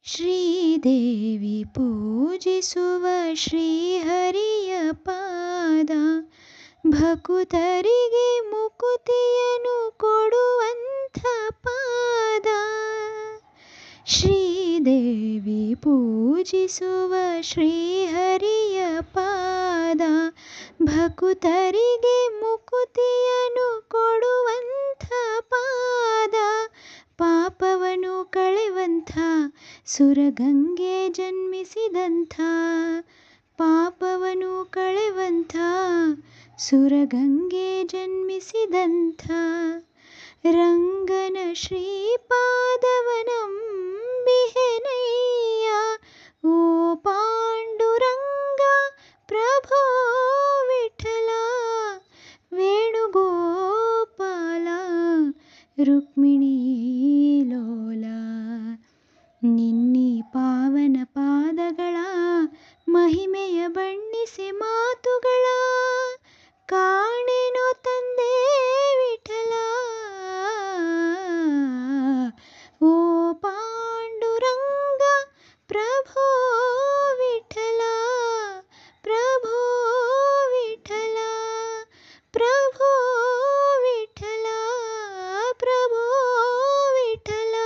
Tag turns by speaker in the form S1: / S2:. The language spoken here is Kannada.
S1: ಶ್ರೀದೇವಿ ಪೂಜಿಸುವ ಶ್ರೀಹರಿಯ ಪಾದ, ಭಕುತರಿಗೆ ಮುಕುತಿಯನ್ನು ಕೊಡುವಂಥ ಪಾದ. ಶ್ರೀದೇವಿ ಪೂಜಿಸುವ ಶ್ರೀಹರಿಯ ಪಾದ, ಭಕುತರಿಗೆ ಮುಕುತಿಯನ್ನು ಕೊಡುವಂಥ ಪಾದ. ಪಾಪವನ್ನು ಕಳೆವಂಥ ಸುರಗಂಗೆ ಜನ್ಮಿಸಿದಂಥ, ಪಾಪವನ್ನು ಕಳೆವಂಥ ಸುರಗಂಗೆ ಜನ್ಮಿಸಿದಂಥ ರಂಗನ ಶ್ರೀಪಾದವನಂಬಿಹೆನಯ್ಯ. ಓ ಪಾಂಡುರಂಗ ಪ್ರಭೋ ವಿಠಲ, ವೇಣುಗೋಪಾಲ ರುಕ್ಮಿಣೀ ಲೋಲ. ನಿನ್ನಿ ಪಾವನ ಪಾದಗಳ ಮಹಿಮೆಯ ಬಣ್ಣಿಸಿ ಮಾತುಗಳ ಕಾಣೆನೋ ತಂದೆ ವಿಠಲ. ಓ